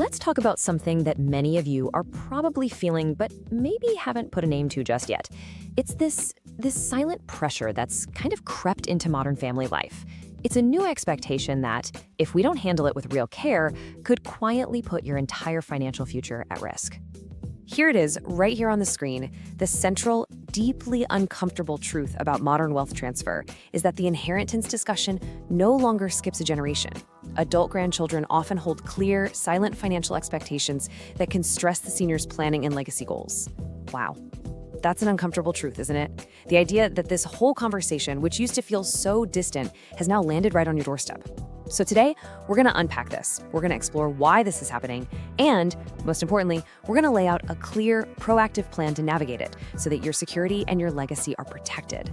let's talk about something that many of you are probably feeling but maybe haven't put a name to just yet. It's this silent pressure that's kind of crept into modern family life. It's a new expectation that, if we don't handle it with real care, could quietly put your entire financial future at risk. Here it is, right here on the screen. The central, deeply uncomfortable truth about modern wealth transfer is that the inheritance discussion no longer skips a generation. Adult grandchildren often hold clear, silent financial expectations that can stress the seniors' planning and legacy goals. Wow. That's an uncomfortable truth, isn't it? The idea that this whole conversation, which used to feel so distant, has now landed right on your doorstep. So today, we're going to unpack this. We're going to explore why this is happening, and most importantly, we're going to lay out a clear, proactive plan to navigate it so that your security and your legacy are protected.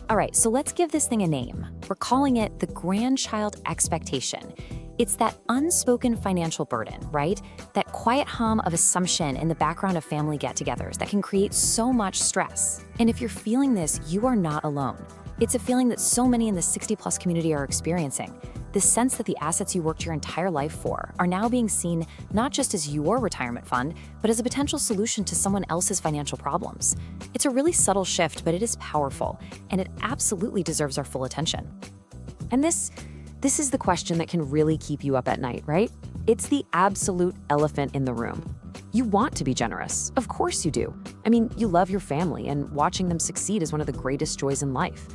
All right, so let's give this thing a name. We're calling it the Grandchild Expectation. It's that unspoken financial burden, right? That quiet hum of assumption in the background of family get-togethers that can create so much stress. And if you're feeling this, you are not alone. It's a feeling that so many in the 60-plus community are experiencing. This sense that the assets you worked your entire life for are now being seen not just as your retirement fund, but as a potential solution to someone else's financial problems. It's a really subtle shift, but it is powerful, and it absolutely deserves our full attention. And this is the question that can really keep you up at night, right? It's the absolute elephant in the room. You want to be generous. Of course you do. I mean, you love your family, and watching them succeed is one of the greatest joys in life.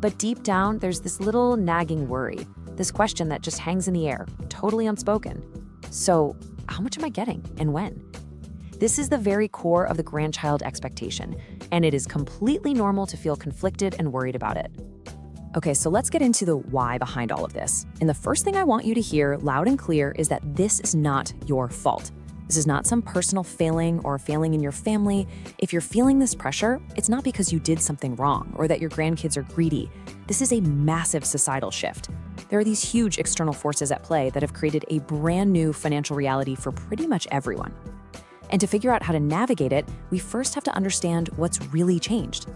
But deep down, there's this little nagging worry, this question that just hangs in the air, totally unspoken. So, how much am I getting, and when? This is the very core of the grandchild expectation, and it is completely normal to feel conflicted and worried about it. Okay, so let's get into the why behind all of this. And the first thing I want you to hear loud and clear is that this is not your fault. This is not some personal failing or failing in your family. If you're feeling this pressure, it's not because you did something wrong or that your grandkids are greedy. This is a massive societal shift. There are these huge external forces at play that have created a brand new financial reality for pretty much everyone. And to figure out how to navigate it, we first have to understand what's really changed.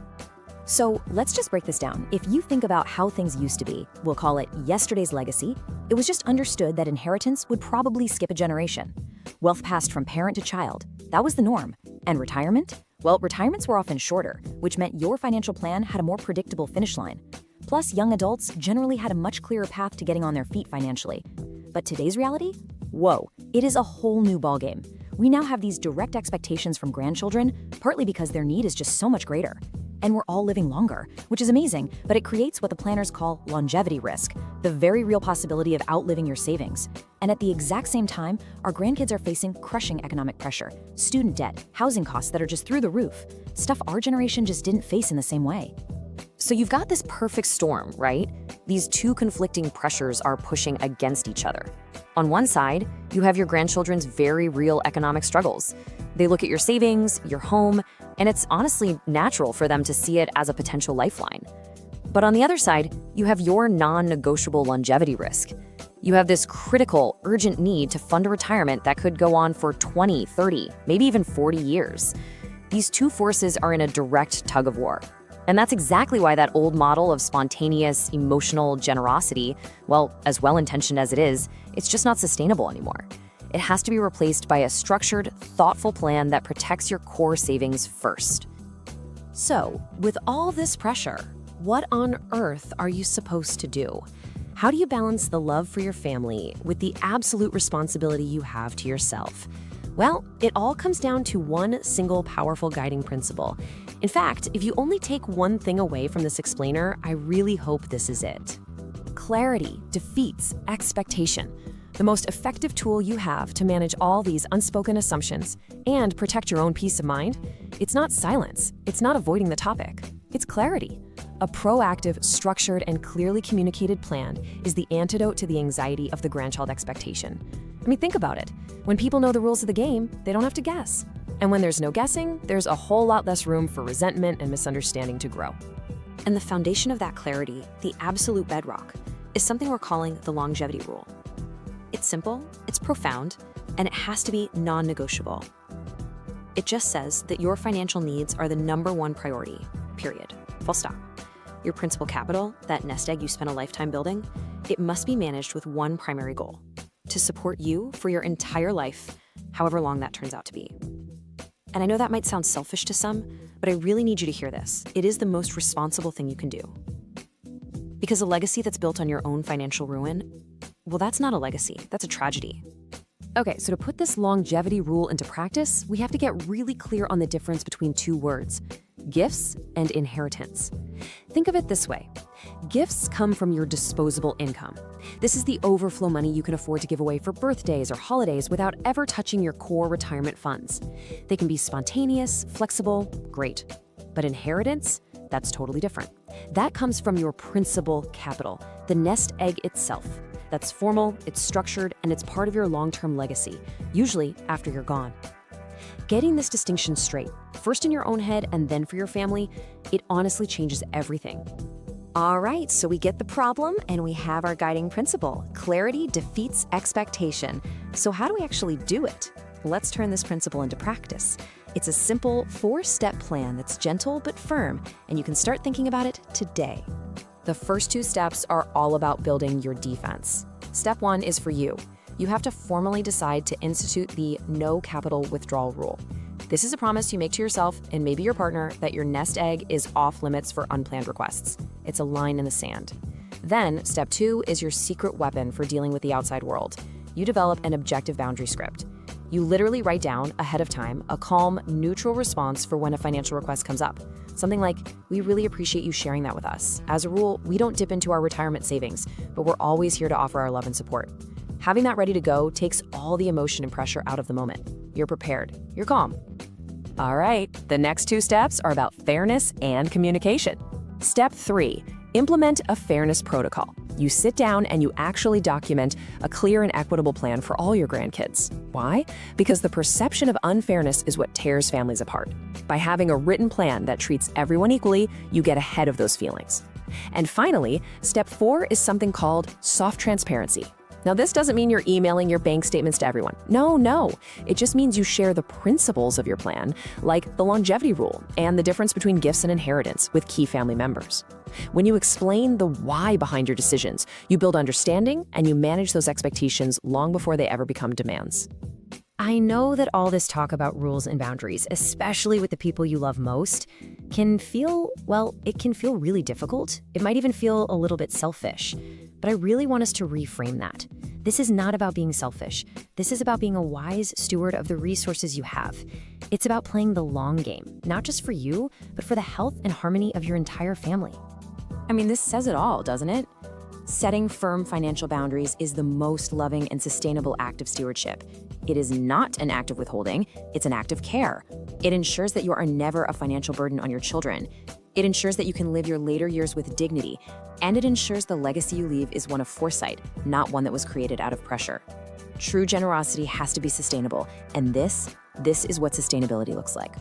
So let's just break this down. If you think about how things used to be, we'll call it yesterday's legacy, it was just understood that inheritance would probably skip a generation. Wealth passed from parent to child. That was the norm. And retirement? Well, retirements were often shorter, which meant your financial plan had a more predictable finish line. Plus, young adults generally had a much clearer path to getting on their feet financially. But today's reality? Whoa, it is a whole new ballgame. We now have these direct expectations from grandchildren, partly because their need is just so much greater. And we're all living longer, which is amazing, but it creates what the planners call longevity risk, the very real possibility of outliving your savings. And at the exact same time, our grandkids are facing crushing economic pressure, student debt, housing costs that are just through the roof, stuff our generation just didn't face in the same way. So you've got this perfect storm, right? These two conflicting pressures are pushing against each other. On one side, you have your grandchildren's very real economic struggles. They look at your savings, your home, and it's honestly natural for them to see it as a potential lifeline. But on the other side, you have your non-negotiable longevity risk. You have this critical, urgent need to fund a retirement that could go on for 20, 30, maybe even 40 years. These two forces are in a direct tug of war. And that's exactly why that old model of spontaneous, emotional generosity, well, as well-intentioned as it is, it's just not sustainable anymore. It has to be replaced by a structured, thoughtful plan that protects your core savings first. So, with all this pressure, what on earth are you supposed to do? How do you balance the love for your family with the absolute responsibility you have to yourself? Well, it all comes down to one single powerful guiding principle. In fact, if you only take one thing away from this explainer, I really hope this is it. Clarity defeats expectation. The most effective tool you have to manage all these unspoken assumptions and protect your own peace of mind, it's not silence, it's not avoiding the topic, it's clarity. A proactive, structured, and clearly communicated plan is the antidote to the anxiety of the grandchild expectation. I mean, think about it. When people know the rules of the game, they don't have to guess. And when there's no guessing, there's a whole lot less room for resentment and misunderstanding to grow. And the foundation of that clarity, the absolute bedrock, is something we're calling the longevity rule. It's simple, it's profound, and it has to be non-negotiable. It just says that your financial needs are the number one priority, period, full stop. Your principal capital, that nest egg you spent a lifetime building, it must be managed with one primary goal: to support you for your entire life, however long that turns out to be. And I know that might sound selfish to some, but I really need you to hear this. It is the most responsible thing you can do. Because a legacy that's built on your own financial ruin, well, that's not a legacy, that's a tragedy. Okay, so to put this longevity rule into practice, we have to get really clear on the difference between two words: gifts and inheritance. Think of it this way. Gifts come from your disposable income. This is the overflow money you can afford to give away for birthdays or holidays without ever touching your core retirement funds. They can be spontaneous, flexible, great. But inheritance, that's totally different. That comes from your principal capital, the nest egg itself. That's formal, it's structured, and it's part of your long-term legacy, usually after you're gone. Getting this distinction straight, first in your own head and then for your family, it honestly changes everything. All right, so we get the problem and we have our guiding principle. Clarity defeats expectation. So how do we actually do it? Let's turn this principle into practice. It's a simple 4-step plan that's gentle but firm, and you can start thinking about it today. The first 2 steps are all about building your defense. Step 1 is for you. You have to formally decide to institute the no capital withdrawal rule. This is a promise you make to yourself and maybe your partner that your nest egg is off limits for unplanned requests. It's a line in the sand. Then, step 2 is your secret weapon for dealing with the outside world. You develop an objective boundary script. You literally write down, ahead of time, a calm, neutral response for when a financial request comes up. Something like, "We really appreciate you sharing that with us. As a rule, we don't dip into our retirement savings, but we're always here to offer our love and support." Having that ready to go takes all the emotion and pressure out of the moment. You're prepared. You're calm. All right, the next 2 steps are about fairness and communication. Step 3, implement a fairness protocol. You sit down and you actually document a clear and equitable plan for all your grandkids. Why? Because the perception of unfairness is what tears families apart. By having a written plan that treats everyone equally, you get ahead of those feelings. And finally, step 4 is something called soft transparency. Now, this doesn't mean you're emailing your bank statements to everyone. No. It just means you share the principles of your plan, like the longevity rule and the difference between gifts and inheritance, with key family members. When you explain the why behind your decisions, you build understanding and you manage those expectations long before they ever become demands. I know that all this talk about rules and boundaries, especially with the people you love most, can feel really difficult. It might even feel a little bit selfish. But I really want us to reframe that. This is not about being selfish. This is about being a wise steward of the resources you have. It's about playing the long game, not just for you, but for the health and harmony of your entire family. I mean, this says it all, doesn't it? Setting firm financial boundaries is the most loving and sustainable act of stewardship. It is not an act of withholding, it's an act of care. It ensures that you are never a financial burden on your children. It ensures that you can live your later years with dignity, and it ensures the legacy you leave is one of foresight, not one that was created out of pressure. True generosity has to be sustainable, and this is what sustainability looks like.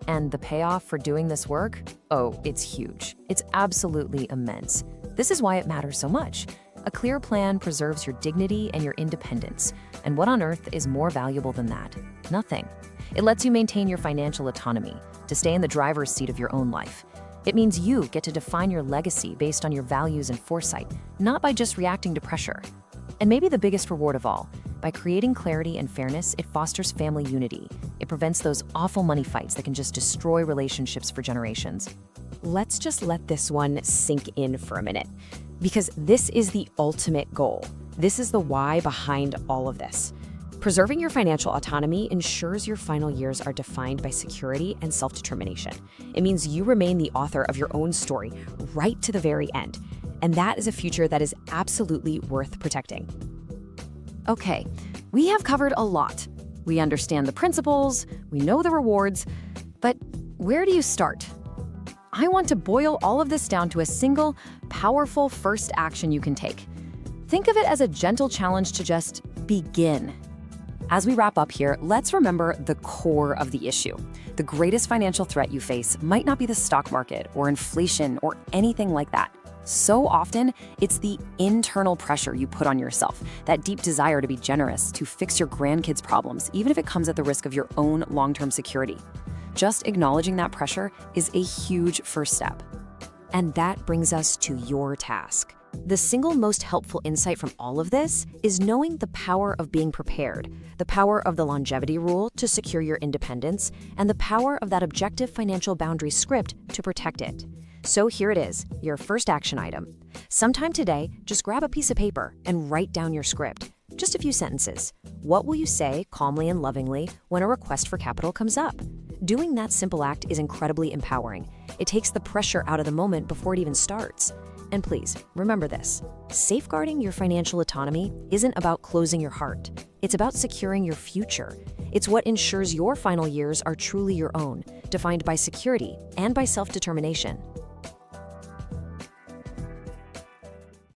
And the payoff for doing this work? Oh, it's huge. It's absolutely immense. This is why it matters so much. A clear plan preserves your dignity and your independence. And what on earth is more valuable than that? Nothing. It lets you maintain your financial autonomy, to stay in the driver's seat of your own life. It means you get to define your legacy based on your values and foresight, not by just reacting to pressure. And maybe the biggest reward of all, by creating clarity and fairness, it fosters family unity. It prevents those awful money fights that can just destroy relationships for generations. Let's just let this one sink in for a minute, because this is the ultimate goal. This is the why behind all of this. Preserving your financial autonomy ensures your final years are defined by security and self-determination. It means you remain the author of your own story right to the very end. And that is a future that is absolutely worth protecting. Okay, we have covered a lot. We understand the principles, we know the rewards, but where do you start? I want to boil all of this down to a single, powerful first action you can take. Think of it as a gentle challenge to just begin. As we wrap up here, let's remember the core of the issue. The greatest financial threat you face might not be the stock market or inflation or anything like that. So often, it's the internal pressure you put on yourself, that deep desire to be generous, to fix your grandkids' problems, even if it comes at the risk of your own long-term security. Just acknowledging that pressure is a huge first step. And that brings us to your task. The single most helpful insight from all of this is knowing the power of being prepared, the power of the longevity rule to secure your independence, and the power of that objective financial boundary script to protect it. So here it is, your first action item. Sometime today, just grab a piece of paper and write down your script. Just a few sentences. What will you say calmly and lovingly when a request for capital comes up? Doing that simple act is incredibly empowering. It takes the pressure out of the moment before it even starts. And please, remember this. Safeguarding your financial autonomy isn't about closing your heart. It's about securing your future. It's what ensures your final years are truly your own, defined by security and by self-determination.